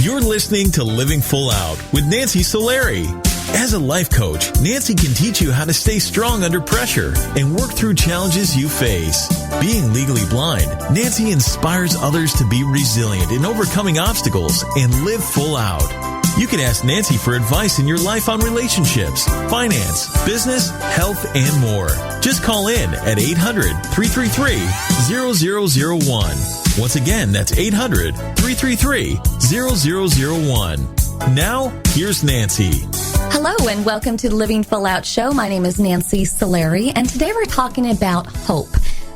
You're listening to Living Full Out with Nancy Solari. As a life coach, Nancy can teach you how to stay strong under pressure and work through challenges you face. Being legally blind, Nancy inspires others to be resilient in overcoming obstacles and live full out. You can ask Nancy for advice in your life on relationships, finance, business, health, and more. Just call in at 800-333-0001. Once again, that's 800-333-0001. Now, here's Nancy. Hello and welcome to the Living Full Out Show. My name is Nancy Solari, and today we're talking about hope.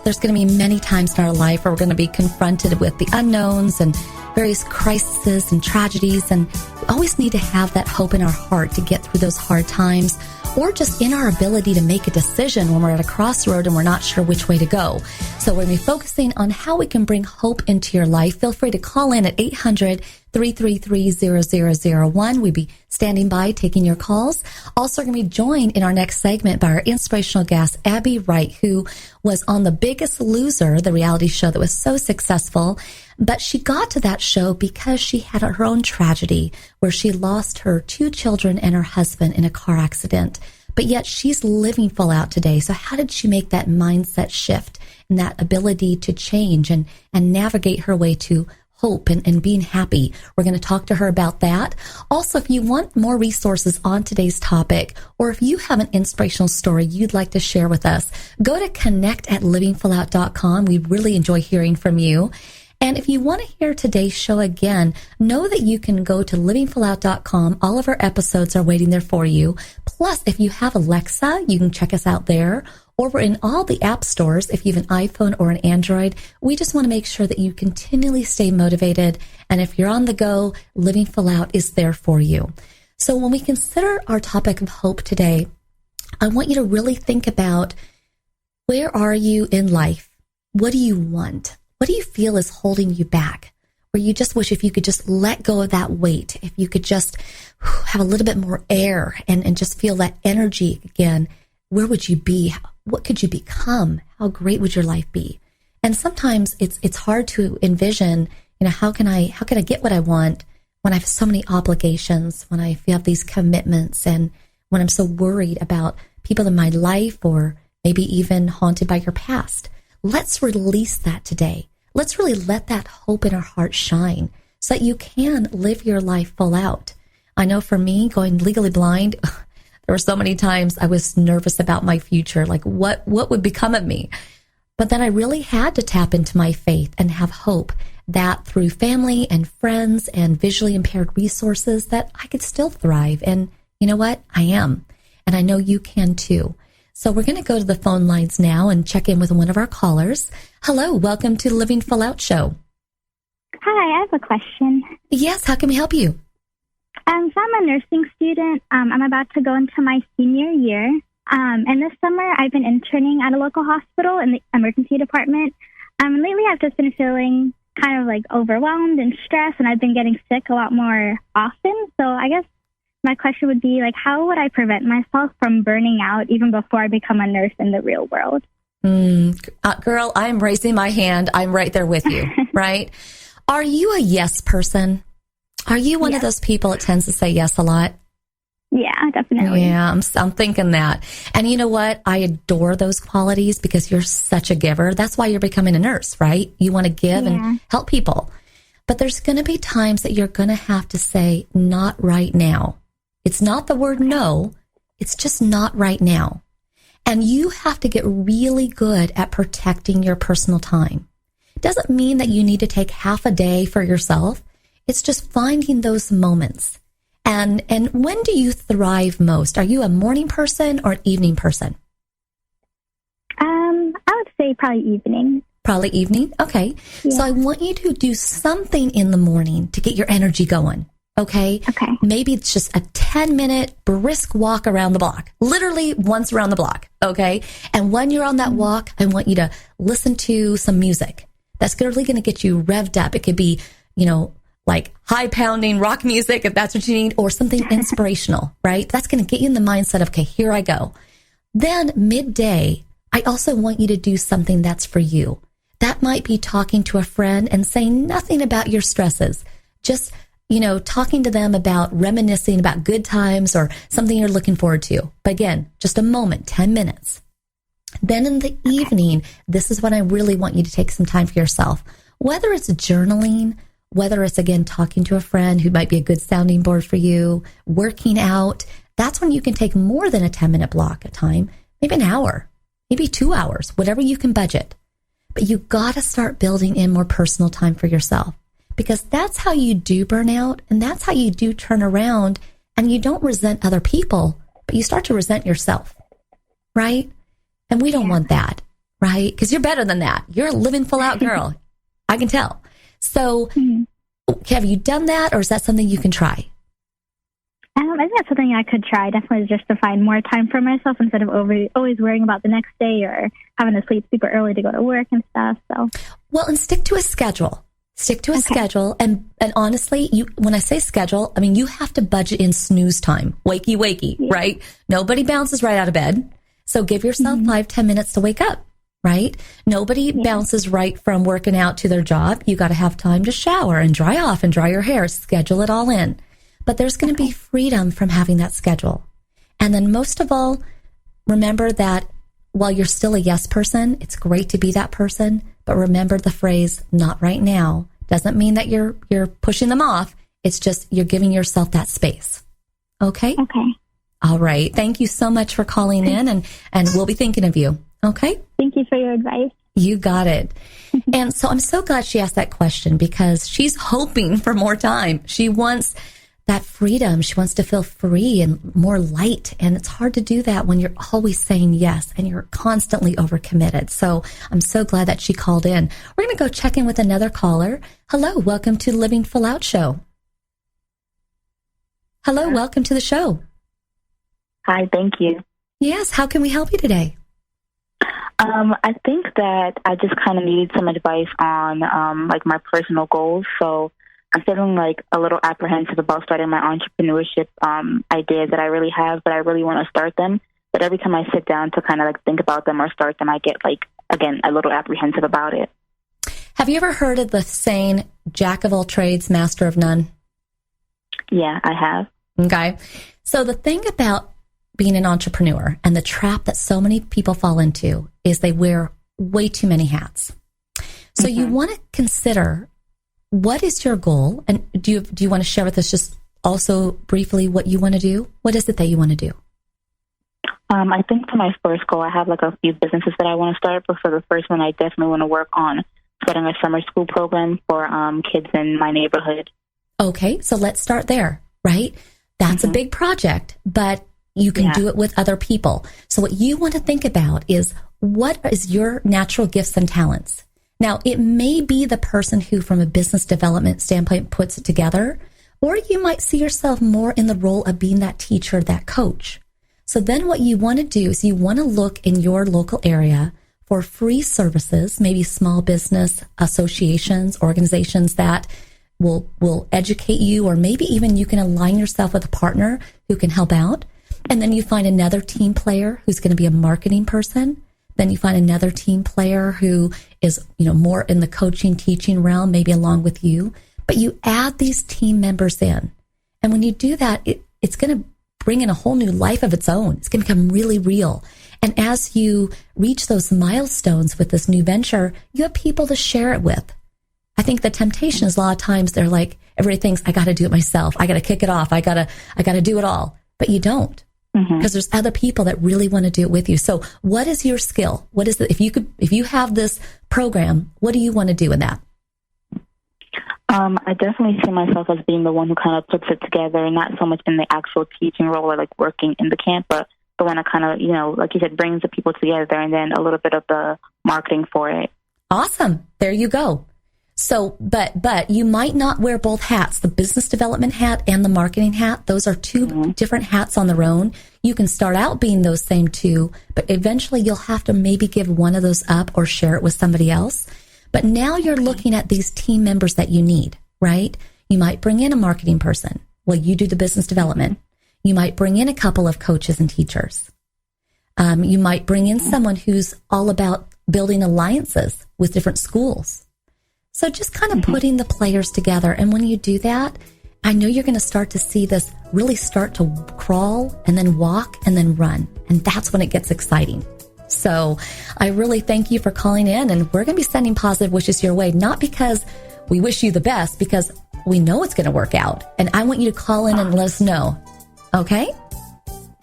There's going to be many times in our life where we're going to be confronted with the unknowns and various crises and tragedies, and we always need to have that hope in our heart to get through those hard times, or just in our ability to make a decision when we're at a crossroad and we're not sure which way to go. So we're going to be focusing on how we can bring hope into your life. Feel free to call in at 800-333-0001. We'll be standing by taking your calls. Also going to be joined in our next segment by our inspirational guest, Abby Wright, who was on The Biggest Loser, the reality show that was so successful. But she got to that show because she had her own tragedy where she lost her 2 children and her husband in a car accident. But yet she's living full out today. So how did she make that mindset shift and that ability to change and navigate her way to hope and being happy? We're going to talk to her about that. Also, if you want more resources on today's topic, or if you have an inspirational story you'd like to share with us, go to connect@livingfullout.com. We really enjoy hearing from you. And if you want to hear today's show again, know that you can go to livingfullout.com. All of our episodes are waiting there for you. Plus, if you have Alexa, you can check us out there. Or we're in all the app stores. If you have an iPhone or an Android, we just want to make sure that you continually stay motivated. And if you're on the go, Living Full Out is there for you. So when we consider our topic of hope today, I want you to really think about, where are you in life? What do you want? What do you feel is holding you back? Where you just wish if you could just let go of that weight, if you could just have a little bit more air and just feel that energy again, where would you be? What could you become? How great would your life be? And sometimes it's hard to envision, how can I get what I want when I have so many obligations, when I have these commitments, and when I'm so worried about people in my life, or maybe even haunted by your past. Let's release that today. Let's really let that hope in our heart shine so that you can live your life full out. I know for me, going legally blind, there were so many times I was nervous about my future, like what would become of me? But then I really had to tap into my faith and have hope that through family and friends and visually impaired resources that I could still thrive. And you know what? I am. And I know you can too. So we're going to go to the phone lines now and check in with one of our callers. Hello, welcome to the Living Full Out Show. Hi, I have a question. Yes, how can we help you? So I'm a nursing student. I'm about to go into my senior year. And this summer I've been interning at a local hospital in the emergency department. Lately I've just been feeling kind of like overwhelmed and stressed, and I've been getting sick a lot more often. So I guess my question would be, how would I prevent myself from burning out even before I become a nurse in the real world? Girl, I'm raising my hand. I'm right there with you, right? Are you a yes person? Are you one of those people that tends to say yes a lot? Yeah, definitely. Yeah, I'm thinking that. And you know what? I adore those qualities because you're such a giver. That's why you're becoming a nurse, right? You want to give and help people. But there's going to be times that you're going to have to say, not right now. It's not the word no. It's just not right now. And you have to get really good at protecting your personal time. It doesn't mean that you need to take half a day for yourself. It's just finding those moments. And when do you thrive most? Are you a morning person or an evening person? I would say probably evening. Probably evening? Okay. Yeah. So I want you to do something in the morning to get your energy going. Okay? Okay. Maybe it's just a 10-minute brisk walk around the block. Literally once around the block. Okay? And when you're on that walk, I want you to listen to some music. That's really going to get you revved up. It could be, like high-pounding rock music, if that's what you need, or something inspirational, right? That's going to get you in the mindset of, okay, here I go. Then midday, I also want you to do something that's for you. That might be talking to a friend and saying nothing about your stresses. Just, talking to them about reminiscing about good times or something you're looking forward to. But again, just a moment, 10 minutes. Then in the evening, this is when I really want you to take some time for yourself. Whether it's journaling, whether it's, again, talking to a friend who might be a good sounding board for you, working out, that's when you can take more than a 10-minute block of time, maybe an hour, maybe 2 hours, whatever you can budget. But you got to start building in more personal time for yourself, because that's how you do burn out, and that's how you do turn around, and you don't resent other people, but you start to resent yourself, right? And we don't want that, right? Because you're better than that. You're a living full out girl. I can tell. So have you done that, or is that something you can try? I think that's something I could try, definitely, just to find more time for myself instead of always worrying about the next day or having to sleep super early to go to work and stuff. So, well, and stick to a schedule. Stick to a schedule. And honestly, when I say schedule, I mean, you have to budget in snooze time, wakey, right? Nobody bounces right out of bed. So give yourself 5-10 minutes to wake up, right? Nobody bounces right from working out to their job. You got to have time to shower and dry off and dry your hair, schedule it all in. But there's going to be freedom from having that schedule. And then most of all, remember that while you're still a yes person, it's great to be that person. But remember the phrase, not right now, doesn't mean that you're pushing them off. It's just you're giving yourself that space. Okay? Okay. All right. Thank you so much for calling in, and we'll be thinking of you. Okay? Thank you for your advice. You got it. And so I'm so glad she asked that question, because she's hoping for more time. She wants that freedom. She wants to feel free and more light. And it's hard to do that when you're always saying yes and you're constantly overcommitted. So I'm so glad that she called in. We're going to go check in with another caller. Hello. Welcome to the Living Full Out Show. Hello. Welcome to the show. Hi. Thank you. Yes. How can we help you today? I think that I just kind of needed some advice on like my personal goals. So I'm feeling like a little apprehensive about starting my entrepreneurship ideas that I really have, but I really want to start them. But every time I sit down to kind of like think about them or start them, I get like, again, a little apprehensive about it. Have you ever heard of the saying, jack of all trades, master of none? Yeah, I have. Okay. So the thing about being an entrepreneur and the trap that so many people fall into is they wear way too many hats. So you want to consider, what is your goal? And do you want to share with us just also briefly what you want to do? What is it that you want to do? I think for my first goal, I have like a few businesses that I want to start. But for the first one, I definitely want to work on starting a summer school program for kids in my neighborhood. Okay, so let's start there, right? That's a big project, but you can do it with other people. So what you want to think about is, what is your natural gifts and talents? Now, it may be the person who, from a business development standpoint, puts it together, or you might see yourself more in the role of being that teacher, that coach. So then what you want to do is you want to look in your local area for free services, maybe small business associations, organizations that will educate you, or maybe even you can align yourself with a partner who can help out. And then you find another team player who's going to be a marketing person. Then you find another team player who is, more in the coaching, teaching realm, maybe along with you. But you add these team members in. And when you do that, it's going to bring in a whole new life of its own. It's going to become really real. And as you reach those milestones with this new venture, you have people to share it with. I think the temptation is a lot of times they're like, everybody thinks, I got to do it myself. I got to kick it off. I got to do it all. But you don't. Because there's other people that really want to do it with you. So what is your skill? What is if you have this program, what do you want to do in that? I definitely see myself as being the one who kind of puts it together, not so much in the actual teaching role or like working in the camp, but the one that kind of, like you said, brings the people together, and then a little bit of the marketing for it. Awesome. There you go. So, but you might not wear both hats, the business development hat and the marketing hat. Those are two different hats on their own. You can start out being those same two, but eventually you'll have to maybe give one of those up or share it with somebody else. But now you're looking at these team members that you need, right? You might bring in a marketing person. Well, you do the business development. You might bring in a couple of coaches and teachers. You might bring in someone who's all about building alliances with different schools. So just kind of putting the players together. And when you do that, I know you're going to start to see this really start to crawl and then walk and then run. And that's when it gets exciting. So I really thank you for calling in, and we're going to be sending positive wishes your way, not because we wish you the best, because we know it's going to work out. And I want you to call in and let us know. Okay?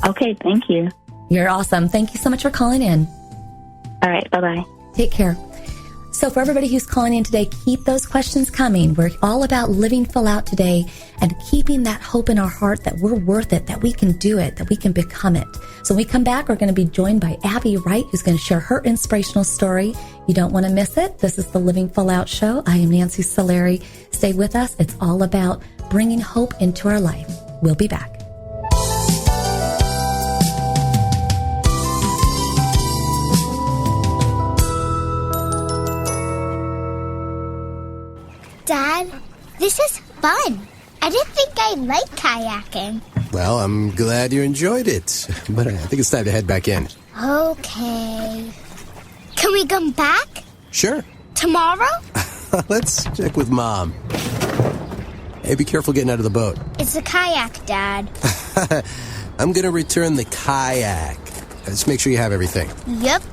Okay, thank you. You're awesome. Thank you so much for calling in. All right, bye-bye. Take care. So for everybody who's calling in today, keep those questions coming. We're all about living full out today and keeping that hope in our heart that we're worth it, that we can do it, that we can become it. So when we come back, we're going to be joined by Abby Wright, who's going to share her inspirational story. You don't want to miss it. This is the Living Full Out Show. I am Nancy Solari. Stay with us. It's all about bringing hope into our life. We'll be back. Dad, this is fun. I didn't think I liked kayaking. Well, I'm glad you enjoyed it, but I think it's time to head back in. Okay. Can we come back? Sure. Tomorrow? Let's check with Mom. Hey, be careful getting out of the boat. It's a kayak, Dad. I'm going to return the kayak. Just make sure you have everything. Yep.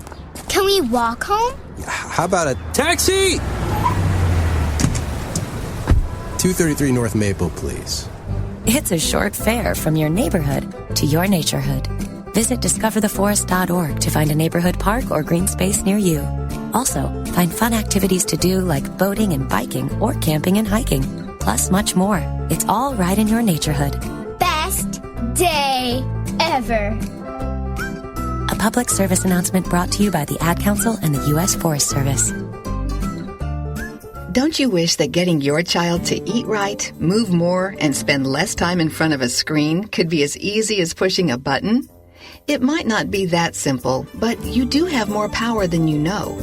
Can we walk home? How about a taxi? 233 North Maple, please. It's a short fare from your neighborhood to your naturehood. Visit discovertheforest.org to find a neighborhood park or green space near you. Also, find fun activities to do like boating and biking or camping and hiking, plus much more. It's all right in your naturehood. Best day ever. A public service announcement brought to you by the Ad Council and the U.S. Forest Service. Don't you wish that getting your child to eat right, move more, and spend less time in front of a screen could be as easy as pushing a button? It might not be that simple, but you do have more power than you know.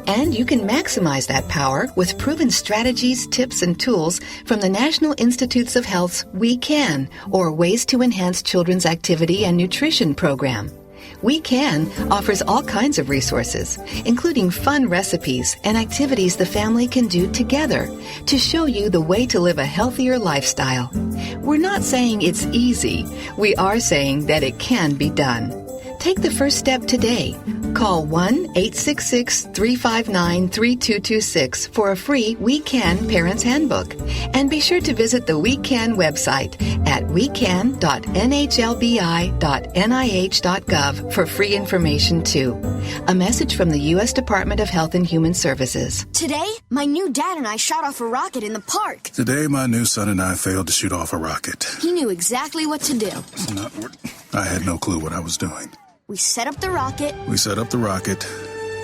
And you can maximize that power with proven strategies, tips, and tools from the National Institutes of Health's We Can, or Ways to Enhance Children's Activity and Nutrition program. We Can offers all kinds of resources, including fun recipes and activities the family can do together to show you the way to live a healthier lifestyle. We're not saying it's easy. We are saying that it can be done. Take the first step today. Call 1-866-359-3226 for a free We Can Parents Handbook. And be sure to visit the We Can website at wecan.nhlbi.nih.gov for free information too. A message from the U.S. Department of Health and Human Services. Today, my new dad and I shot off a rocket in the park. Today, my new son and I failed to shoot off a rocket. He knew exactly what to do. I had no clue what I was doing. We set up the rocket.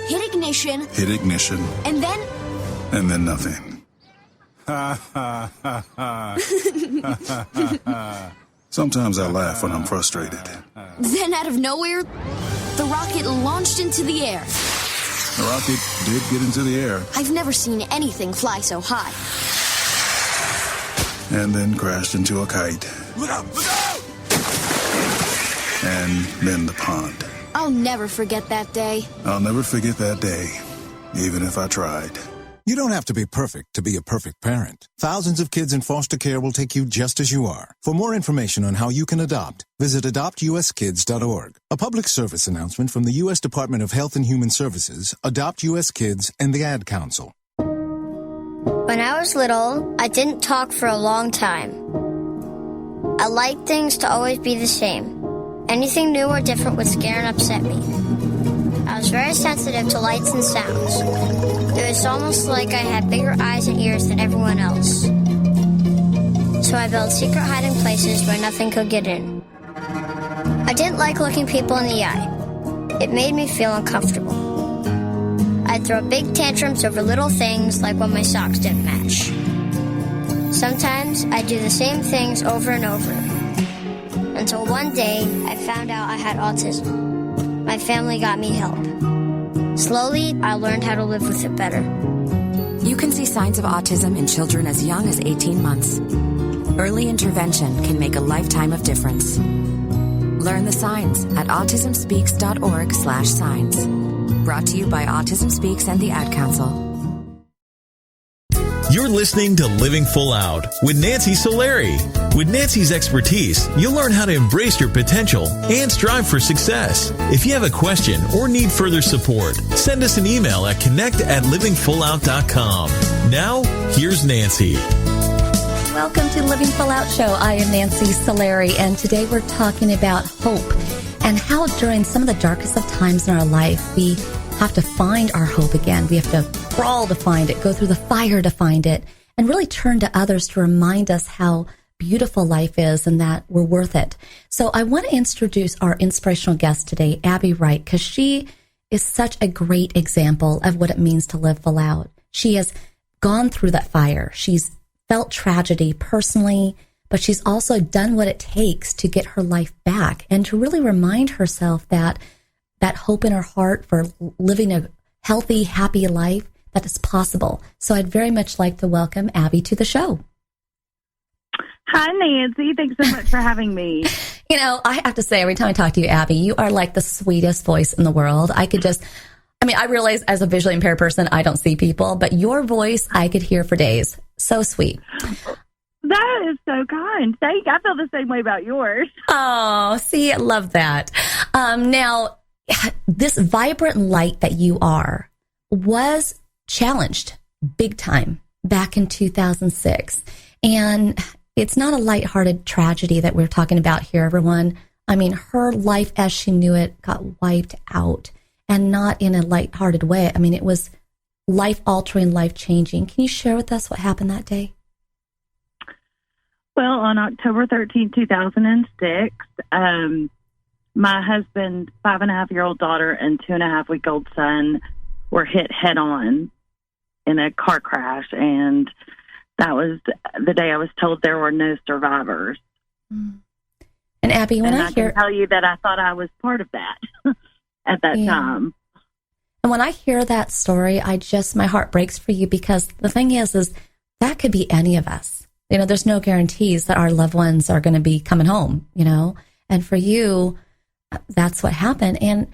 Hit ignition. And then nothing. Sometimes I laugh when I'm frustrated. Then out of nowhere, the rocket launched into the air. The rocket did get into the air. I've never seen anything fly so high. And then crashed into a kite. Look out! And then the pond. I'll never forget that day. I'll never forget that day, even if I tried. You don't have to be perfect to be a perfect parent. Thousands of kids in foster care will take you just as you are. For more information on how you can adopt, visit adoptuskids.org. A public service announcement from the U.S. Department of Health and Human Services, Adopt U.S. Kids, and the Ad Council. When I was little, I didn't talk for a long time. I liked things to always be the same. Anything new or different would scare and upset me. I was very sensitive to lights and sounds. It was almost like I had bigger eyes and ears than everyone else. So I built secret hiding places where nothing could get in. I didn't like looking people in the eye. It made me feel uncomfortable. I'd throw big tantrums over little things like when my socks didn't match. Sometimes I'd do the same things over and over. Until one day, I found out I had autism. My family got me help. Slowly, I learned how to live with it better. You can see signs of autism in children as young as 18 months. Early intervention can make a lifetime of difference. Learn the signs at autismspeaks.org/signs. Brought to you by Autism Speaks and the Ad Council. You're listening to Living Full Out with Nancy Solari. With Nancy's expertise, you'll learn how to embrace your potential and strive for success. If you have a question or need further support, send us an email at connect@livingfullout.com. Now, here's Nancy. Welcome to Living Full Out Show. I am Nancy Solari, and today we're talking about hope and how during some of the darkest of times in our life, we have to find our hope again. We have to crawl to find it, go through the fire to find it, and really turn to others to remind us how beautiful life is and that we're worth it. So I want to introduce our inspirational guest today, Abby Wright, because she is such a great example of what it means to live full out. She has gone through that fire. She's felt tragedy personally, but she's also done what it takes to get her life back and to really remind herself that hope in her heart for living a healthy, happy life, that is possible. So I'd very much like to welcome Abby to the show. Hi, Nancy. Thanks so much for having me. You know, I have to say, every time I talk to you, Abby, you are like the sweetest voice in the world. I realize as a visually impaired person, I don't see people, but your voice I could hear for days. So sweet. That is so kind. I feel the same way about yours. Oh, see, I love that. Now, this vibrant light that you are was challenged big time back in 2006. And it's not a lighthearted tragedy that we're talking about here, everyone. I mean, her life as she knew it got wiped out, and not in a lighthearted way. I mean, it was life-altering, life-changing. Can you share with us what happened that day? Well, on October 13, 2006, my husband's 5.5-year-old daughter and 2.5-week-old son were hit head-on in a car crash, and that was the day I was told there were no survivors. And Abby, when I can tell you that I thought I was part of that at that time. And when I hear that story, my heart breaks for you, because the thing is that could be any of us. You know, there's no guarantees that our loved ones are going to be coming home, you know, and for you, that's what happened. And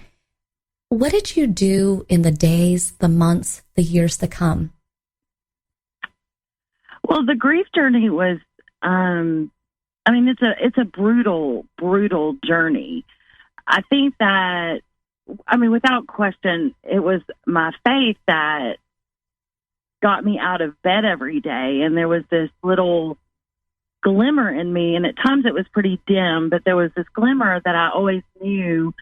what did you do in the days, the months, the years to come? Well, the grief journey was, it's a brutal, brutal journey. I think that, without question, it was my faith that got me out of bed every day. And there was this little glimmer in me. And at times it was pretty dim, but there was this glimmer that I always knew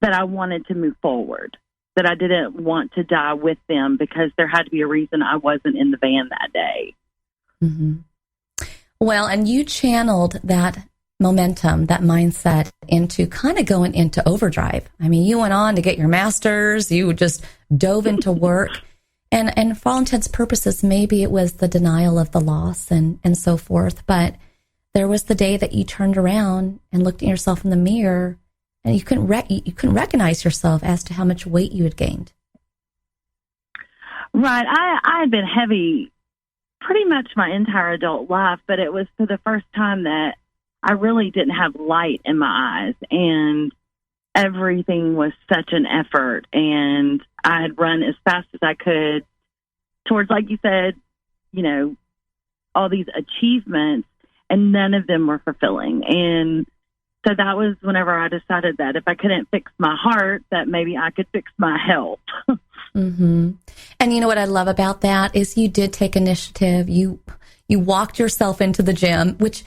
that I wanted to move forward, that I didn't want to die with them, because there had to be a reason I wasn't in the van that day. Mm-hmm. Well, and you channeled that momentum, that mindset into kind of going into overdrive. I mean, you went on to get your master's, you just dove into work. And for all intents and purposes, maybe it was the denial of the loss and so forth. But there was the day that you turned around and looked at yourself in the mirror, and you couldn't recognize yourself as to how much weight you had gained. Right. I had been heavy pretty much my entire adult life, but it was for the first time that I really didn't have light in my eyes, and everything was such an effort. And I had run as fast as I could towards, like you said, you know, all these achievements, and none of them were fulfilling. And so that was whenever I decided that if I couldn't fix my heart, that maybe I could fix my health. Mm-hmm. And you know what I love about that is you did take initiative. You walked yourself into the gym, which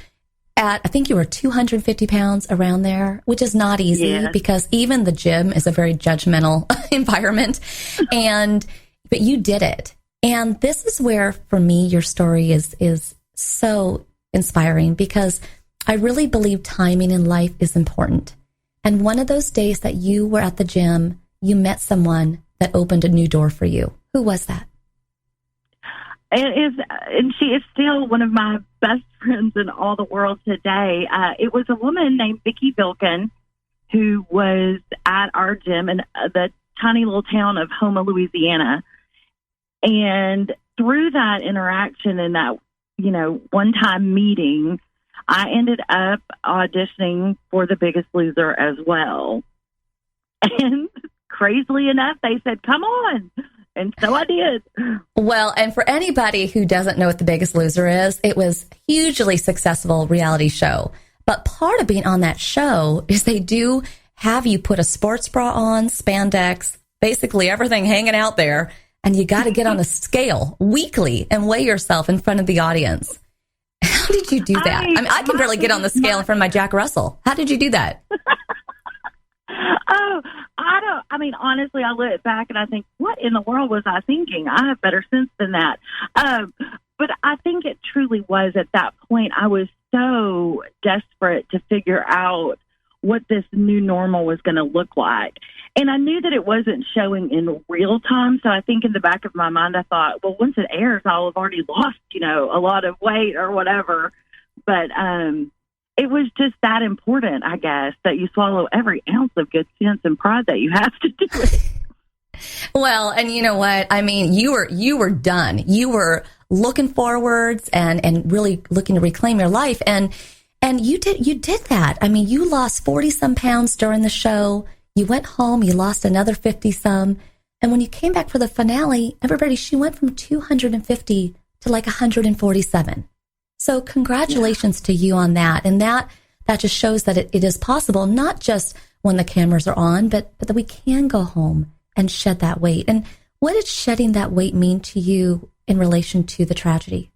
I think you were 250 pounds around there, which is not easy because even the gym is a very judgmental environment. But you did it. And this is where, for me, your story is so inspiring, because I really believe timing in life is important. And one of those days that you were at the gym, you met someone that opened a new door for you. Who was that? It is, and she is still one of my best friends in all the world today. It was a woman named Vicki Vilkin who was at our gym in the tiny little town of Houma, Louisiana. And through that interaction and that, you know, one-time meeting, I ended up auditioning for The Biggest Loser as well. And crazily enough, they said, come on, And so I did. Well, and for anybody who doesn't know what The Biggest Loser is, it was a hugely successful reality show. But part of being on that show is they do have you put a sports bra on, spandex, basically everything hanging out there, and you got to get on a scale weekly and weigh yourself in front of the audience. How did you do that? I mean, I can barely get on the scale in front of my Jack Russell. How did you do that? Honestly, I look back and I think, what in the world was I thinking? I have better sense than that. But I think it truly was at that point. I was so desperate to figure out what this new normal was going to look like. And I knew that it wasn't showing in real time. So I think in the back of my mind, I thought, well, once it airs, I'll have already lost, a lot of weight or whatever. But it was just that important, I guess, that you swallow every ounce of good sense and pride that you have to do it. Well, and you know what? I mean, you were done. You were looking forwards and really looking to reclaim your life. And you did that. I mean, you lost 40 some pounds during the show. You went home, you lost another 50 some. And when you came back for the finale, she went from 250 to like 147. So congratulations to you on that. And that just shows that it is possible, not just when the cameras are on, but that we can go home and shed that weight. And what did shedding that weight mean to you in relation to the tragedy?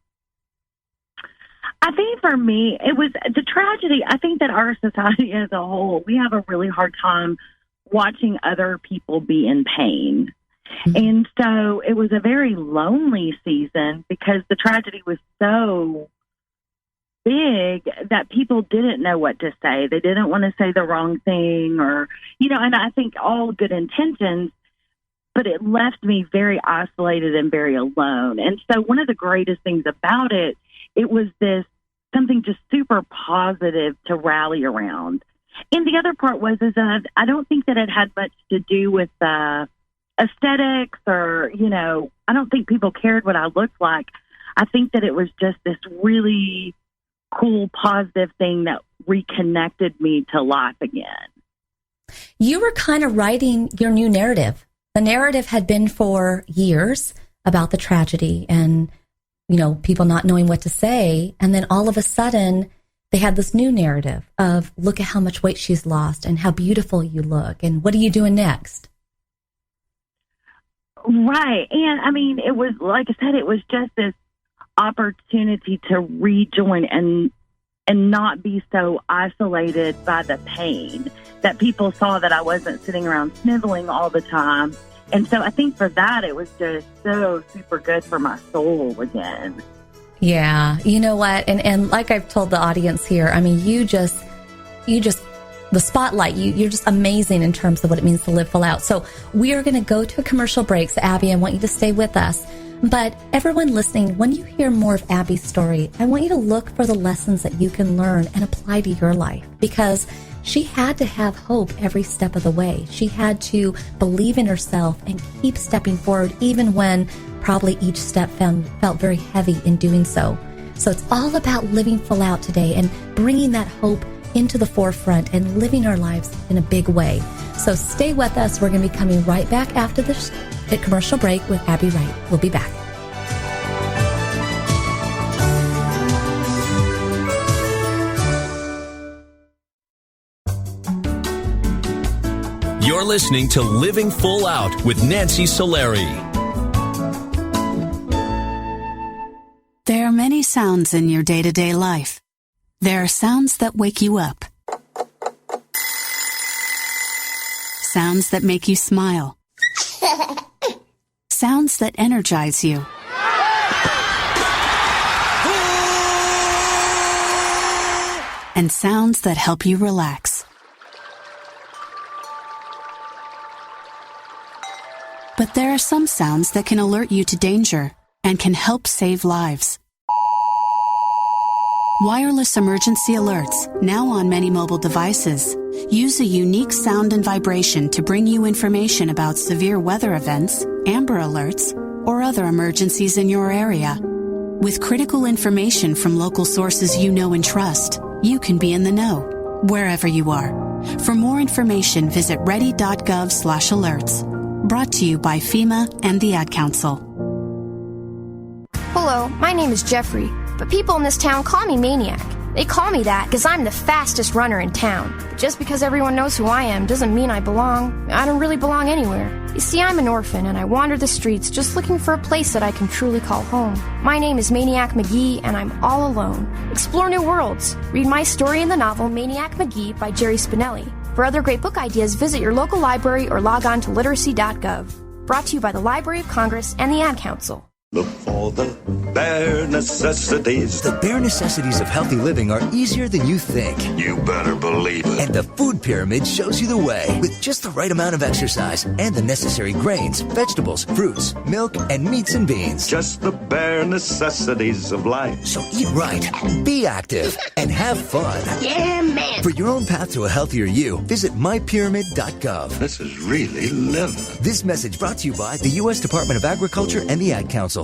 I think for me, it was the tragedy. I think that our society as a whole, we have a really hard time watching other people be in pain. Mm-hmm. And so it was a very lonely season because the tragedy was so big that people didn't know what to say. They didn't want to say the wrong thing or, and I think all good intentions, but it left me very isolated and very alone. And so one of the greatest things about it was something just super positive to rally around. And the other part was I don't think that it had much to do with aesthetics or, I don't think people cared what I looked like. I think that it was just this really cool, positive thing that reconnected me to life again. You were kind of writing your new narrative. The narrative had been for years about the tragedy and, people not knowing what to say. And then all of a sudden, they had this new narrative of look at how much weight she's lost and how beautiful you look. And what are you doing next? Right. And I mean, it was, like I said, it was just this opportunity to rejoin and not be so isolated by the pain that people saw that I wasn't sitting around sniveling all the time. And so I think for that, it was just so super good for my soul again. Yeah. You know what? And like I've told the audience here, I mean, you just, the spotlight, you're just amazing in terms of what it means to live full out. So we are going to go to a commercial break. So Abby, I want you to stay with us. But everyone listening, when you hear more of Abby's story, I want you to look for the lessons that you can learn and apply to your life, because she had to have hope every step of the way. She had to believe in herself and keep stepping forward, even when probably each step felt very heavy in doing so. So it's all about living full out today and bringing that hope into the forefront and living our lives in a big way. So stay with us. We're going to be coming right back after this commercial break with Abby Wright. We'll be back. You're listening to Living Full Out with Nancy Solari. There are many sounds in your day-to-day life. There are sounds that wake you up. Sounds that make you smile. Sounds that energize you. And sounds that help you relax. But there are some sounds that can alert you to danger and can help save lives. Wireless emergency alerts, now on many mobile devices, use a unique sound and vibration to bring you information about severe weather events, Amber Alerts, or other emergencies in your area. With critical information from local sources you know and trust, you can be in the know, wherever you are. For more information, visit ready.gov/alerts. Brought to you by FEMA and the Ad Council. Hello, my name is Jeffrey, but people in this town call me Maniac. They call me that because I'm the fastest runner in town. But just because everyone knows who I am doesn't mean I belong. I don't really belong anywhere. You see, I'm an orphan and I wander the streets just looking for a place that I can truly call home. My name is Maniac McGee and I'm all alone. Explore new worlds. Read my story in the novel Maniac McGee by Jerry Spinelli. For other great book ideas, visit your local library or log on to literacy.gov. Brought to you by the Library of Congress and the Ad Council. Look for the bare necessities. The bare necessities of healthy living are easier than you think. You better believe it. And the food pyramid shows you the way. With just the right amount of exercise and the necessary grains, vegetables, fruits, milk, and meats and beans. Just the bare necessities of life. So eat right, be active, and have fun. Yeah, man. For your own path to a healthier you, visit mypyramid.gov. This is really living. This message brought to you by the U.S. Department of Agriculture and the Ad Council.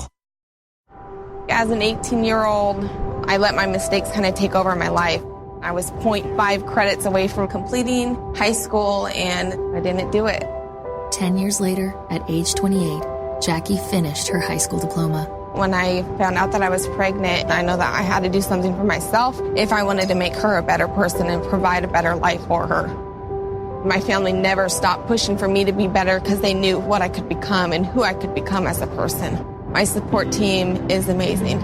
As an 18-year-old, I let my mistakes kind of take over my life. I was 0.5 credits away from completing high school, and I didn't do it. 10 years later, at age 28, Jackie finished her high school diploma. When I found out that I was pregnant, I know that I had to do something for myself if I wanted to make her a better person and provide a better life for her. My family never stopped pushing for me to be better because they knew what I could become and who I could become as a person. My support team is amazing.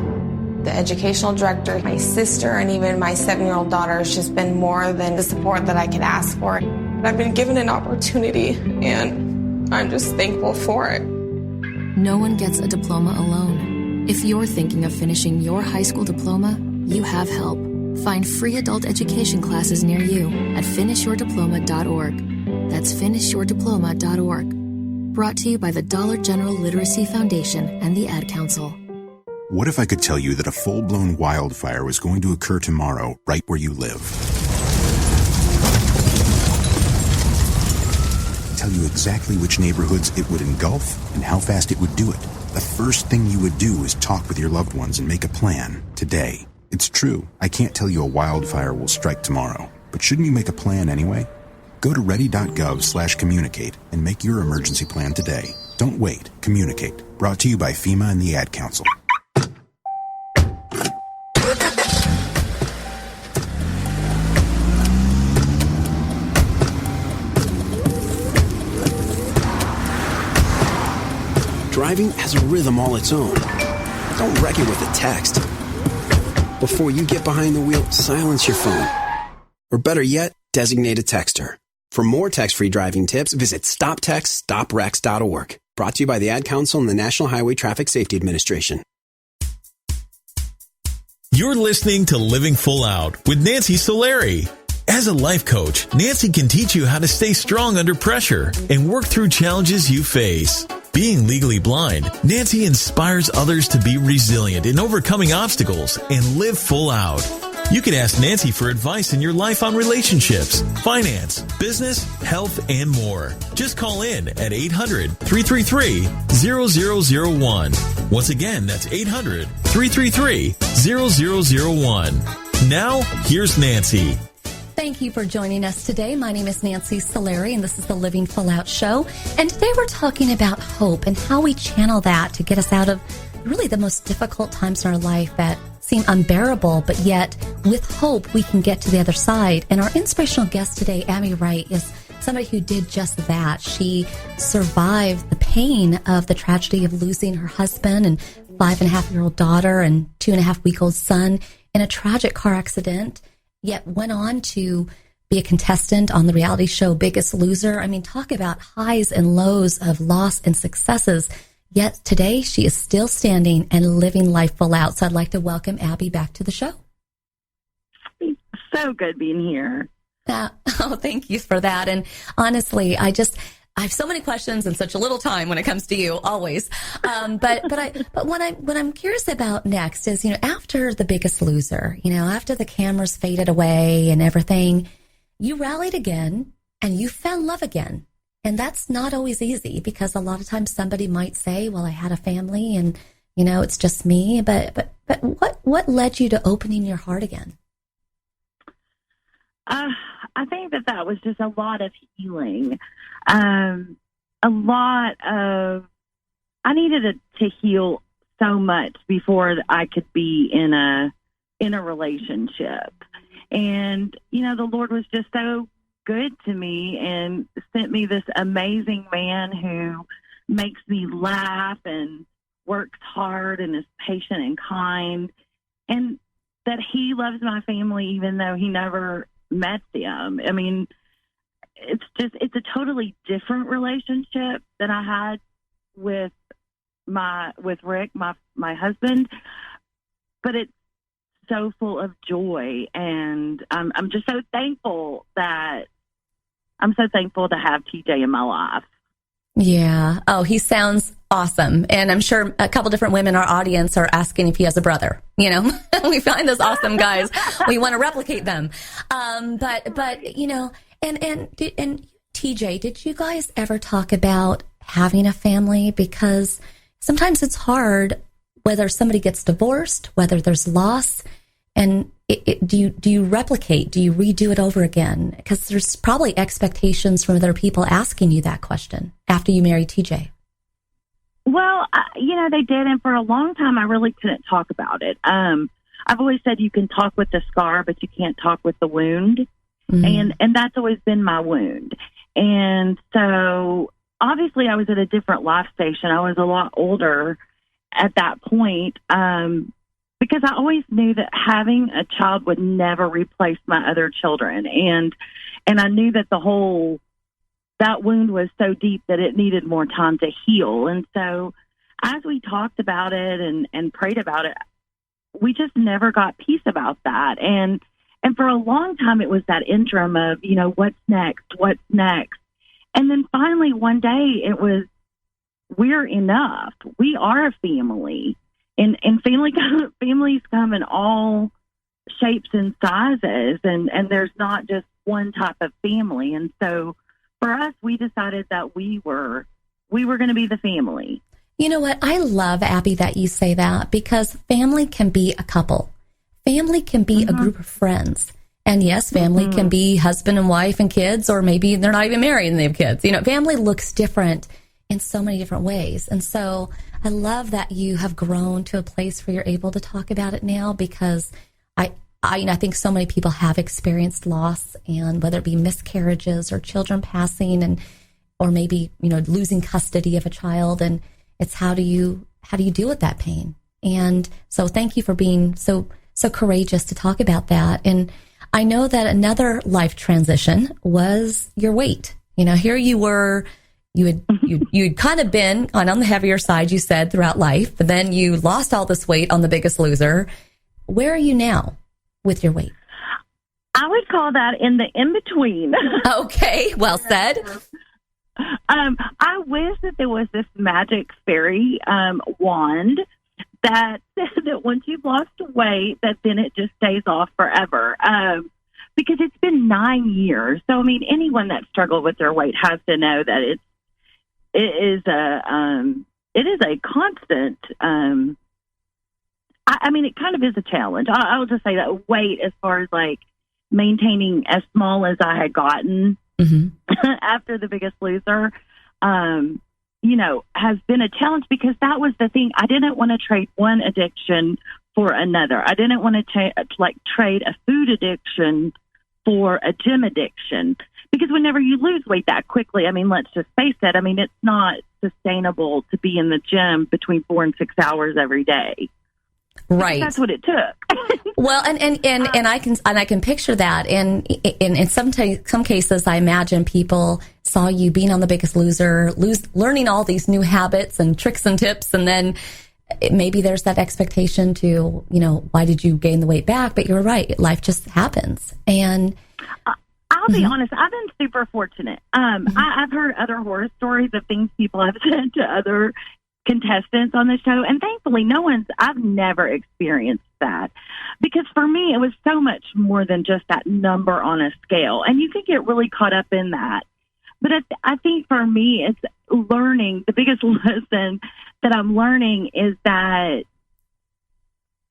The educational director, my sister, and even my 7-year-old daughter has just been more than the support that I could ask for. I've been given an opportunity, and I'm just thankful for it. No one gets a diploma alone. If you're thinking of finishing your high school diploma, you have help. Find free adult education classes near you at finishyourdiploma.org. That's finishyourdiploma.org. Brought to you by the Dollar General Literacy Foundation and the Ad Council. What if I could tell you that a full-blown wildfire was going to occur tomorrow right where you live? Tell you exactly which neighborhoods it would engulf and how fast it would do it. The first thing you would do is talk with your loved ones and make a plan today. It's true, I can't tell you a wildfire will strike tomorrow, but shouldn't you make a plan anyway? Go to ready.gov/communicate and make your emergency plan today. Don't wait. Communicate. Brought to you by FEMA and the Ad Council. Driving has a rhythm all its own. Don't wreck it with a text. Before you get behind the wheel, silence your phone. Or better yet, designate a texter. For more text-free driving tips, visit stoptextstoprex.org. Brought to you by the Ad Council and the National Highway Traffic Safety Administration. You're listening to Living Full Out with Nancy Solari. As a life coach, Nancy can teach you how to stay strong under pressure and work through challenges you face. Being legally blind, Nancy inspires others to be resilient in overcoming obstacles and live full out. You can ask Nancy for advice in your life on relationships, finance, business, health, and more. Just call in at 800-333-0001. Once again, that's 800-333-0001. Now, here's Nancy. Thank you for joining us today. My name is Nancy Solari, and this is the Living Full Out Show. And today we're talking about hope and how we channel that to get us out of really the most difficult times in our life that seem unbearable, but yet with hope we can get to the other side. And our inspirational guest today, Abby Wright, is somebody who did just that. She survived the pain of the tragedy of losing her husband and 5.5-year-old daughter and 2.5-week-old son in a tragic car accident, yet went on to be a contestant on the reality show Biggest Loser. I mean, talk about highs and lows of loss and successes. Yet today she is still standing and living life full out. So I'd like to welcome Abby back to the show. So good being here. Thank you for that. And honestly, I have so many questions and such a little time when it comes to you, always. But what I'm curious about next is, after The Biggest Loser, after the cameras faded away and everything, you rallied again and you found love again. And that's not always easy because a lot of times somebody might say, well, I had a family and, it's just me. But what led you to opening your heart again? I think that was just a lot of healing. I I needed to heal so much before I could be in a relationship. And, the Lord was just so good to me and sent me this amazing man who makes me laugh and works hard and is patient and kind, and that he loves my family even though he never met them. I mean, it's a totally different relationship than I had with Rick, my husband, but it's so full of joy, and I'm just so thankful to have TJ in my life. Yeah. Oh, he sounds awesome. And I'm sure a couple different women in our audience are asking if he has a brother. We find those awesome guys. We want to replicate them. But and TJ, did you guys ever talk about having a family? Because sometimes it's hard, whether somebody gets divorced, whether there's loss, and do you replicate? Do you redo it over again? Because there's probably expectations from other people asking you that question after you marry TJ. Well, they did, and for a long time, I really couldn't talk about it. I've always said you can talk with the scar, but you can't talk with the wound, and that's always been my wound. And so, obviously, I was at a different life station. I was a lot older at that point, because I always knew that having a child would never replace my other children, and I knew that that wound was so deep that it needed more time to heal. And so as we talked about it and prayed about it, we just never got peace about that. And for a long time, it was that interim of, what's next? And then finally one day it was, we're enough. We are a family. And families come in all shapes and sizes, and there's not just one type of family. And so for us, we decided that we were going to be the family. You know what? I love, Abby, that you say that, because family can be a couple. Family can be a group of friends. And yes, family can be husband and wife and kids, or maybe they're not even married and they have kids. Family looks different in so many different ways. And so I love that you have grown to a place where you're able to talk about it now, because I think so many people have experienced loss, and whether it be miscarriages or children passing, or maybe, losing custody of a child, and it's how do you deal with that pain? And so thank you for being so courageous to talk about that. And I know that another life transition was your weight. Here you were, you'd kind of been on the heavier side, you said, throughout life, but then you lost all this weight on The Biggest Loser. Where are you now with your weight? I would call that in the in-between. Okay, well said. I wish that there was this magic fairy wand that said that once you've lost weight, that then it just stays off forever. Because it's been 9 years. So, anyone that struggled with their weight has to know that it is a constant. It kind of is a challenge. I will just say that weight, as far as like maintaining as small as I had gotten after The Biggest Loser, has been a challenge, because that was the thing. I didn't want to trade one addiction for another. I didn't want to trade a food addiction for a gym addiction, because whenever you lose weight that quickly, let's just face it, it's not sustainable to be in the gym between 4 and 6 hours every day. Right. That's what it took. Well, and I can picture that. And in some cases, I imagine people saw you being on The Biggest Loser, learning all these new habits and tricks and tips, and then maybe there's that expectation to, why did you gain the weight back? But you're right, life just happens. And I'll be honest, I've been super fortunate. I've heard other horror stories of things people have said to other contestants on the show, and thankfully I've never experienced that, because for me it was so much more than just that number on a scale, and you can get really caught up in that. But I think for me, it's learning. The biggest lesson that I'm learning is that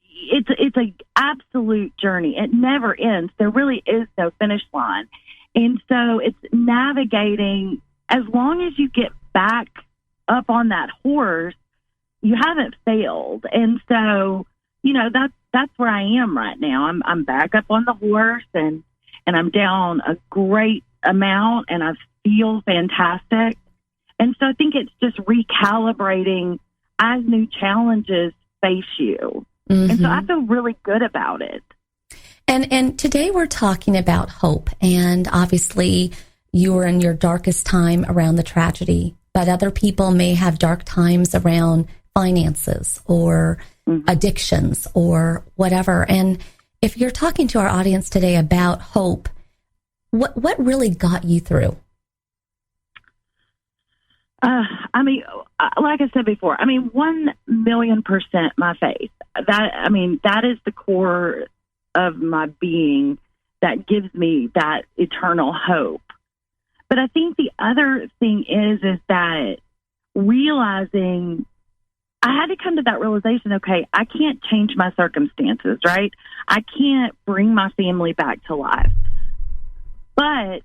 it's an absolute journey. It never ends. There really is no finish line. And so it's navigating. As long as you get back up on that horse, you haven't failed. And so, that's where I am right now. I'm back up on the horse, and I'm down a great amount, and I feel fantastic. And so I think it's just recalibrating as new challenges face you. Mm-hmm. And so I feel really good about it. And today we're talking about hope. And obviously you were in your darkest time around the tragedy, but other people may have dark times around finances or addictions or whatever. And if you're talking to our audience today about hope, what really got you through? Like I said before, 1,000,000% my faith. That is the core of my being that gives me that eternal hope. But I think the other thing is that realizing I had to come to that realization, okay, I can't change my circumstances, right? I can't bring my family back to life, but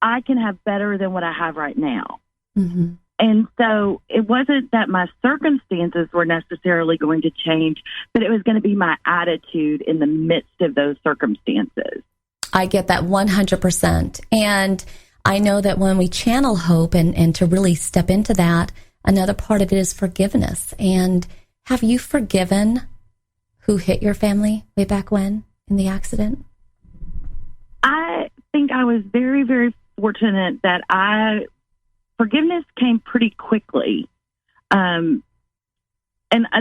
I can have better than what I have right now. Mm-hmm. And so it wasn't that my circumstances were necessarily going to change, but it was going to be my attitude in the midst of those circumstances. I get that 100%. And I know that when we channel hope and to really step into that, another part of it is forgiveness. And have you forgiven who hit your family way back when in the accident? I think I was very, very fortunate that forgiveness came pretty quickly. And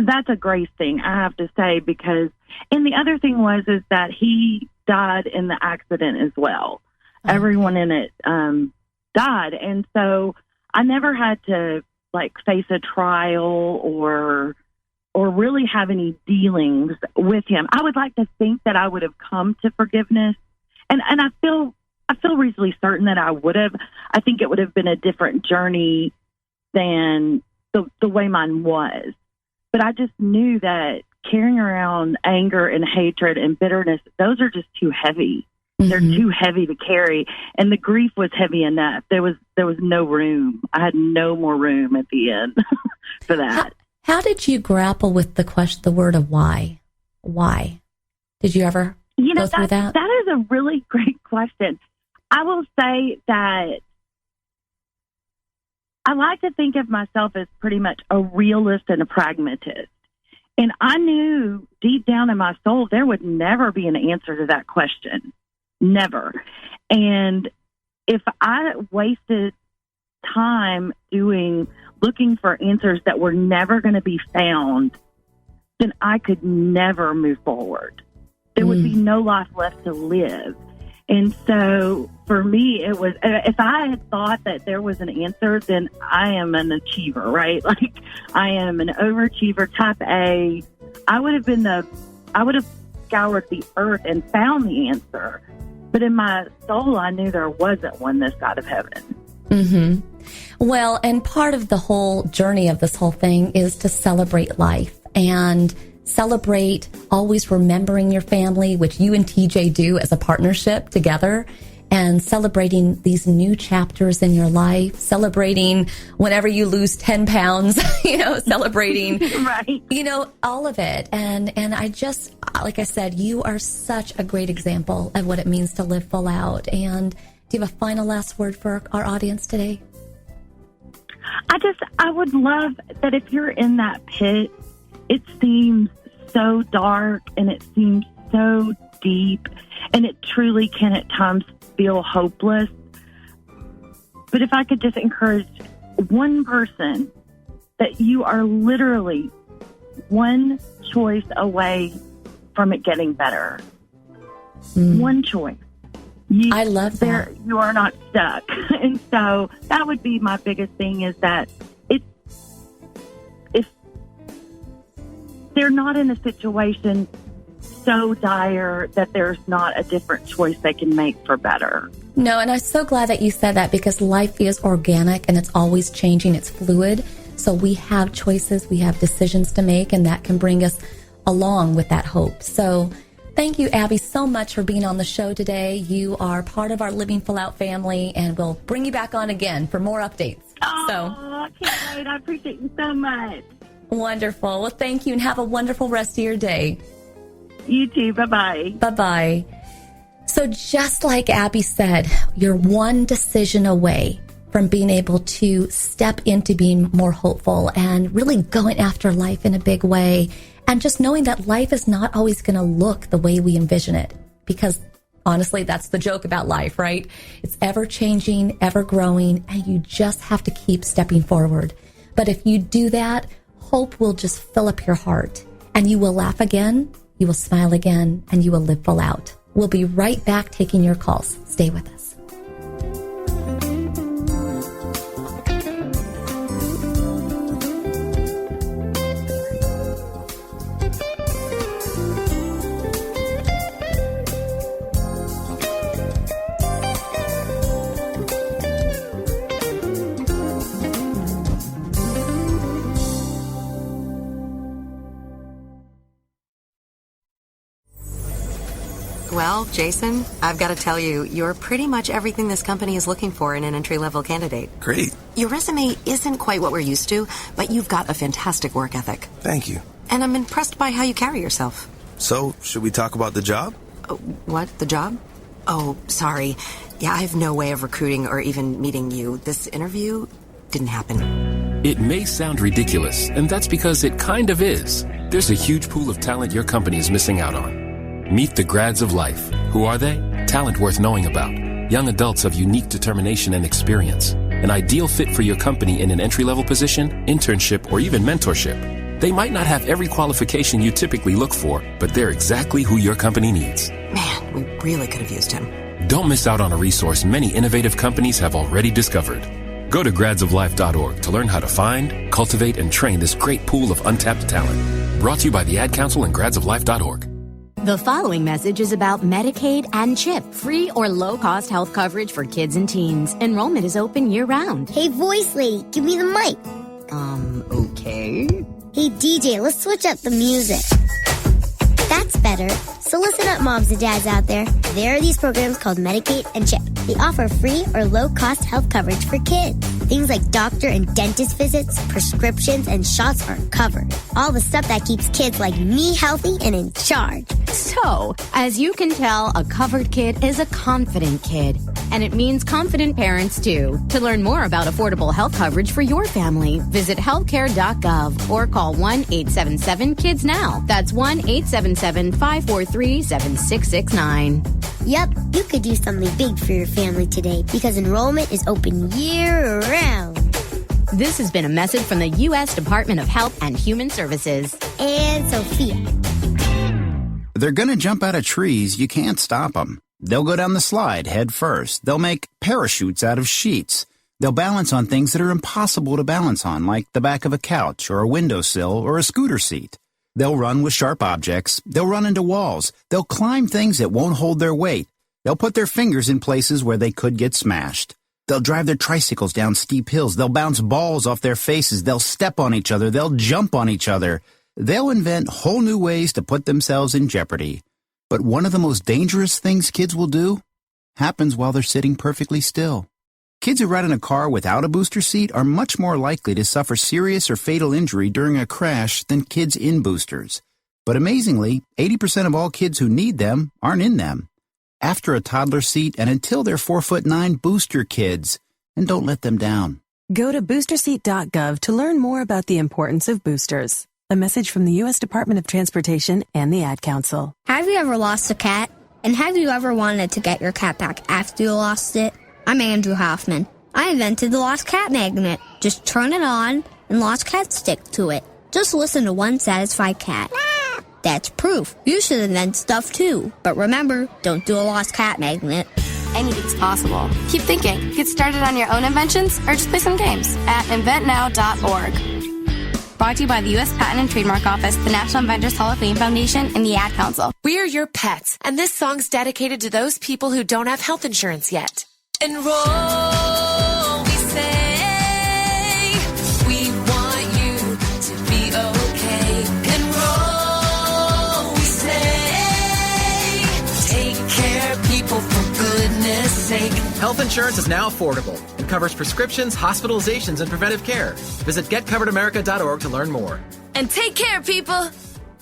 that's a grace thing, I have to say, because, and the other thing is that he died in the accident as well. Okay. Everyone in it died. And so I never had to face a trial or really have any dealings with him. I would like to think that I would have come to forgiveness. And I feel reasonably certain that I would have. I think it would have been a different journey than the way mine was. But I just knew that carrying around anger and hatred and bitterness, those are just too heavy. Mm-hmm. They're too heavy to carry. And the grief was heavy enough. There was no room. I had no more room at the end for that. How did you grapple with the word of why? Why? Did you ever go through that? That is a really great question. I will say that I like to think of myself as pretty much a realist and a pragmatist. And I knew deep down in my soul there would never be an answer to that question. Never. And if I wasted time looking for answers that were never going to be found, then I could never move forward. There would be no life left to live. And so for me, it was, if I had thought that there was an answer, then I am an achiever, right? I am an overachiever, type A. I would have scoured the earth and found the answer. But in my soul, I knew there wasn't one this side of heaven. Mm-hmm. Well, and part of the whole journey of this whole thing is to celebrate life and celebrate always remembering your family, which you and TJ do as a partnership together, and celebrating these new chapters in your life, celebrating whenever you lose 10 pounds, celebrating, right. All of it. And I just, like I said, you are such a great example of what it means to live full out. And do you have a final last word for our audience today? I would love that if you're in that pit, it seems so dark and it seems so deep and it truly can at times feel hopeless. But if I could just encourage one person that you are literally one choice away from it getting better. One choice. I love that. You are not stuck. And so that would be my biggest thing, is that if they're not in a situation so dire that there's not a different choice they can make for better. No, and I'm so glad that you said that, because life is organic and it's always changing. It's fluid. So we have choices, we have decisions to make, and that can bring us along with that hope. So Thank you, Abby, so much for being on the show today. You are part of our Living Full Out family, and we'll bring you back on again for more updates. I can't wait. I appreciate you so much. Wonderful. Well, thank you, and have a wonderful rest of your day. You too. Bye-bye. Bye-bye. So just like Abby said, you're one decision away from being able to step into being more hopeful and really going after life in a big way. And just knowing that life is not always going to look the way we envision it. Because honestly, that's the joke about life, right? It's ever changing, ever growing, and you just have to keep stepping forward. But if you do that, hope will just fill up your heart. And you will laugh again, you will smile again, and you will live full out. We'll be right back taking your calls. Stay with us. Well, Jason, I've got to tell you, you're pretty much everything this company is looking for in an entry-level candidate. Great. Your resume isn't quite what we're used to, but you've got a fantastic work ethic. Thank you. And I'm impressed by how you carry yourself. So, should we talk about the job? What? The job? Oh, sorry. Yeah, I have no way of recruiting or even meeting you. This interview didn't happen. It may sound ridiculous, and that's because it kind of is. There's a huge pool of talent your company is missing out on. Meet the grads of life. Who are they? Talent worth knowing about. Young adults of unique determination and experience. An ideal fit for your company in an entry-level position, internship, or even mentorship. They might not have every qualification you typically look for, but they're exactly who your company needs. Man, we really could have used him. Don't miss out on a resource many innovative companies have already discovered. Go to gradsoflife.org to learn how to find, cultivate, and train this great pool of untapped talent. Brought to you by the Ad Council and gradsoflife.org. The following message is about Medicaid and CHIP, free or low-cost health coverage for kids and teens. Enrollment is open year-round. Hey, voice lady, give me the mic. Okay. Hey, DJ, let's switch up the music. That's better. So listen up, moms and dads out there. There are these programs called Medicaid and CHIP. They offer free or low-cost health coverage for kids. Things like doctor and dentist visits, prescriptions, and shots are covered. All the stuff that keeps kids like me healthy and in charge. So, as you can tell, a covered kid is a confident kid. And it means confident parents, too. To learn more about affordable health coverage for your family, visit healthcare.gov or call 1-877-KIDS-NOW. That's 1-877-543-7669. Yep, you could do something big for your family today because enrollment is open year-round. This has been a message from the U.S. Department of Health and Human Services. And Sophia. They're gonna jump out of trees. You can't stop them. They'll go down the slide head first. They'll make parachutes out of sheets. They'll balance on things that are impossible to balance on, like the back of a couch or a windowsill or a scooter seat. They'll run with sharp objects. They'll run into walls. They'll climb things that won't hold their weight. They'll put their fingers in places where they could get smashed. They'll drive their tricycles down steep hills. They'll bounce balls off their faces. They'll step on each other. They'll jump on each other. They'll invent whole new ways to put themselves in jeopardy. But one of the most dangerous things kids will do happens while they're sitting perfectly still. Kids who ride in a car without a booster seat are much more likely to suffer serious or fatal injury during a crash than kids in boosters. But amazingly, 80% of all kids who need them aren't in them. After a toddler seat and until they're 4'9", booster kids, and don't let them down. Go to boosterseat.gov to learn more about the importance of boosters. A message from the U.S. Department of Transportation and the Ad Council. Have you ever lost a cat? And have you ever wanted to get your cat back after you lost it? I'm Andrew Hoffman. I invented the Lost Cat Magnet. Just turn it on and lost cats stick to it. Just listen to one satisfied cat. That's proof. You should invent stuff too. But remember, don't do a Lost Cat Magnet. Anything's possible. Keep thinking. Get started on your own inventions or just play some games at inventnow.org. Brought to you by the U.S. Patent and Trademark Office, the National Inventors Hall of Fame Foundation, and the Ad Council. We're your pets, and this song's dedicated to those people who don't have health insurance yet. Enroll, we say. We want you to be okay. Enroll, we say. Health insurance is now affordable and covers prescriptions, hospitalizations, and preventive care. Visit getcoveredamerica.org to learn more. And take care, people.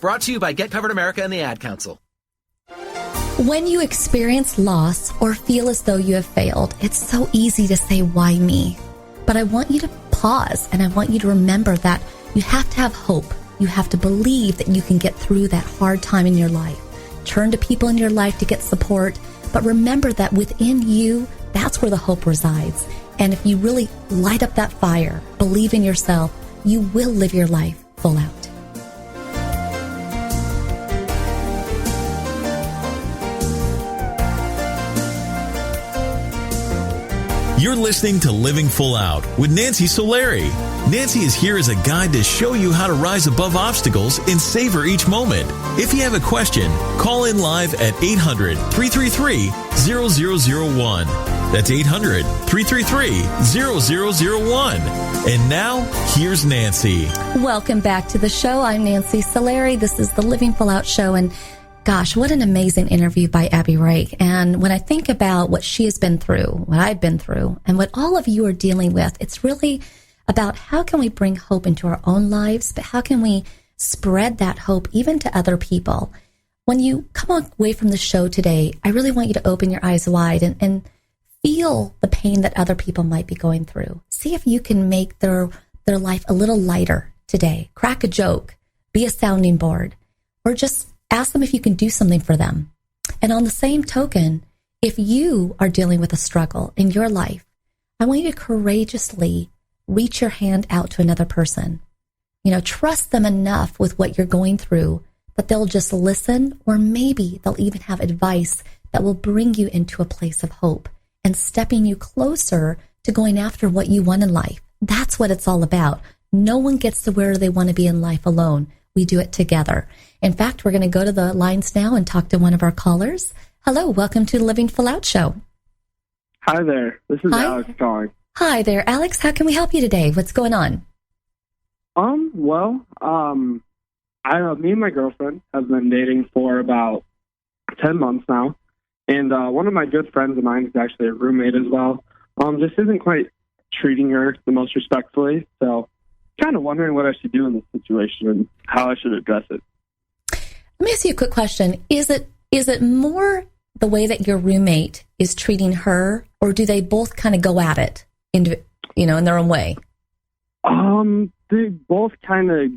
Brought to you by Get Covered America and the Ad Council. When you experience loss or feel as though you have failed, it's so easy to say, why me? But I want you to pause, and I want you to remember that you have to have hope. You have to believe that you can get through that hard time in your life. Turn to people in your life to get support, but remember that within you, that's where the hope resides. And if you really light up that fire, believe in yourself, you will live your life full out. You're listening to Living Full Out with Nancy Solari. Nancy is here as a guide to show you how to rise above obstacles and savor each moment. If you have a question, call in live at 800-333-0001. That's 800-333-0001. And now, here's Nancy. Welcome back to the show. I'm Nancy Solari. This is the Living Full Out show, and gosh, what an amazing interview by Abby Wright. And when I think about what she has been through, what I've been through, and what all of you are dealing with, it's really about how can we bring hope into our own lives, but how can we spread that hope even to other people? When you come away from the show today, I really want you to open your eyes wide and feel the pain that other people might be going through. See if you can make their life a little lighter today. Crack a joke, be a sounding board, or just ask them if you can do something for them. And on the same token, if you are dealing with a struggle in your life, I want you to courageously reach your hand out to another person. Trust them enough with what you're going through that they'll just listen, or maybe they'll even have advice that will bring you into a place of hope and stepping you closer to going after what you want in life. That's what it's all about. No one gets to where they want to be in life alone. We do it together. In fact, we're going to go to the lines now and talk to one of our callers. Hello, welcome to the Living Full Out show. Hi there. This is Alex calling. Hi there, Alex. How can we help you today? What's going on? Me and my girlfriend have been dating for about 10 months now. And one of my good friends of mine is actually a roommate as well. Just isn't quite treating her the most respectfully. So kind of wondering what I should do in this situation and how I should address it. Let me ask you a quick question. Is it more the way that your roommate is treating her, or do they both kind of go at it in their own way? They both kind of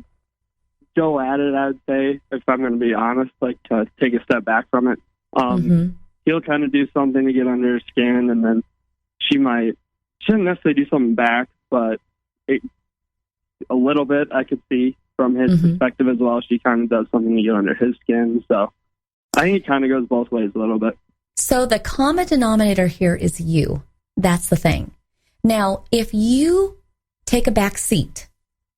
go at it, I would say, if I'm going to be honest, take a step back from it. He'll kind of do something to get under her skin, and then she shouldn't necessarily do something back, but a little bit I could see from his perspective as well. She kind of does something to get under his skin. So I think it kind of goes both ways a little bit. So the common denominator here is you. That's the thing. Now, if you take a back seat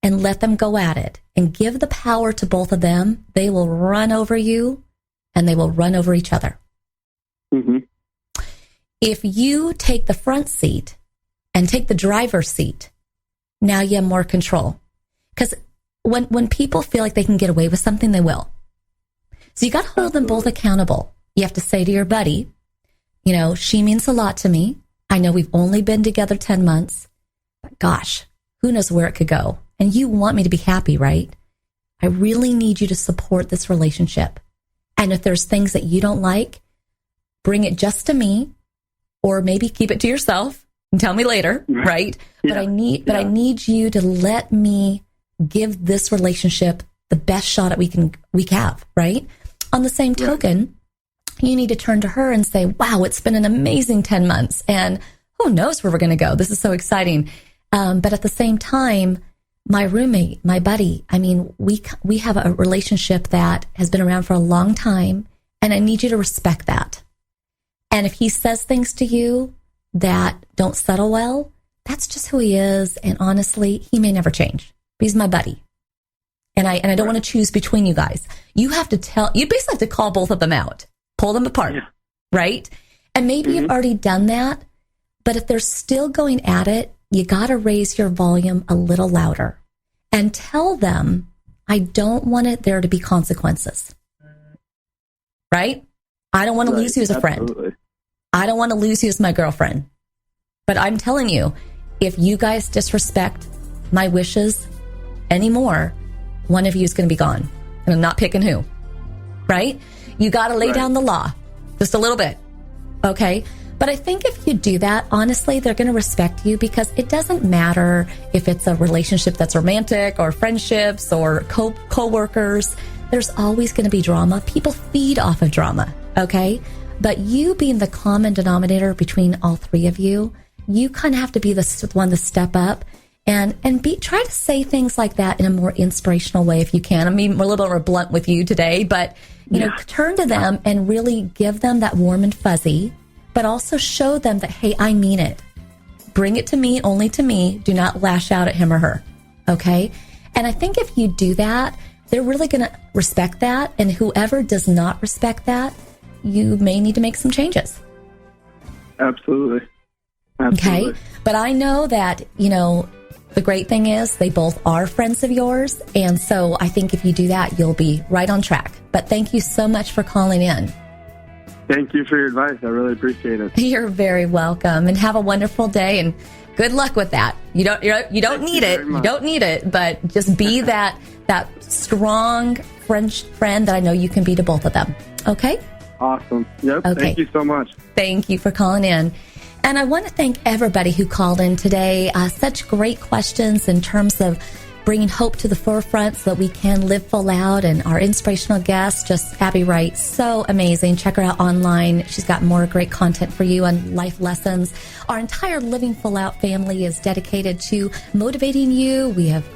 and let them go at it and give the power to both of them, they will run over you and they will run over each other. If you take the front seat and take the driver's seat, now you have more control. Because when people feel like they can get away with something, they will. So you got to hold them both accountable. You have to say to your buddy, she means a lot to me. I know we've only been together 10 months, but gosh, who knows where it could go. And you want me to be happy, right? I really need you to support this relationship. And if there's things that you don't like, bring it just to me, or maybe keep it to yourself and tell me later, right? Yeah. But I need you to let me give this relationship the best shot we have, right? On the same token, you need to turn to her and say, wow, it's been an amazing 10 months and who knows where we're going to go. This is so exciting. But at the same time, my roommate, my buddy, we have a relationship that has been around for a long time, and I need you to respect that. And if he says things to you that don't settle well, that's just who he is. And honestly, he may never change. He's my buddy. And I don't want to choose between you guys. You basically have to call both of them out, pull them apart, right? And maybe you've already done that, but if they're still going at it, you got to raise your volume a little louder and tell them, I don't want there to be consequences, right? I don't want to lose you as a friend. I don't want to lose you as my girlfriend. But I'm telling you, if you guys disrespect my wishes anymore, one of you is going to be gone. And I'm not picking who. Right? You got to lay down the law just a little bit. Okay? But I think if you do that, honestly, they're going to respect you, because it doesn't matter if it's a relationship that's romantic or friendships or co-workers. There's always going to be drama. People feed off of drama. Okay? But you being the common denominator between all three of you, you kind of have to be the one to step up and try to say things like that in a more inspirational way if you can. I mean, we're a little more blunt with you today, but you know, turn to them and really give them that warm and fuzzy, but also show them that, hey, I mean it. Bring it to me, only to me. Do not lash out at him or her. Okay? And I think if you do that, they're really going to respect that. And whoever does not respect that, you may need to make some changes. Absolutely. Okay? But I know that, you know, the great thing is they both are friends of yours. And so I think if you do that, you'll be right on track. But thank you so much for calling in. Thank you for your advice. I really appreciate it. You're very welcome, and have a wonderful day, and good luck with that. You don't need it. You don't need it, but just be that strong friend that I know you can be to both of them. Okay? Awesome. Yep. Okay. Thank you so much. Thank you for calling in. And I want to thank everybody who called in today. Such great questions in terms of bringing hope to the forefront so that we can live full out. And our inspirational guest, just Abby Wright, so amazing. Check her out online. She's got more great content for you on life lessons. Our entire Living Full Out family is dedicated to motivating you. We have,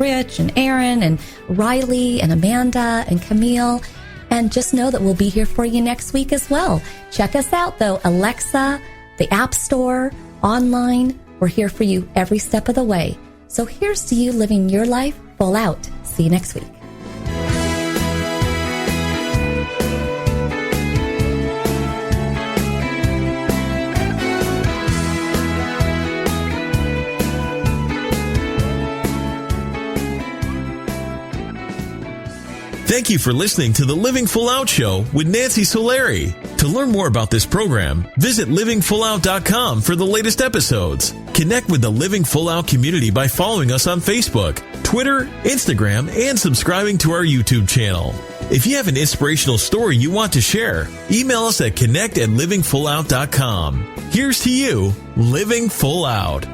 Rich and Aaron and Riley and Amanda and Camille. And just know that we'll be here for you next week as well. Check us out, though. Alexa, the App Store, online. We're here for you every step of the way. So here's to you living your life full out. See you next week. Thank you for listening to the Living Full Out Show with Nancy Solari. To learn more about this program, visit livingfullout.com for the latest episodes. Connect with the Living Full Out community by following us on Facebook, Twitter, Instagram, and subscribing to our YouTube channel. If you have an inspirational story you want to share, email us at connect@livingfullout.com. Here's to you, living full out.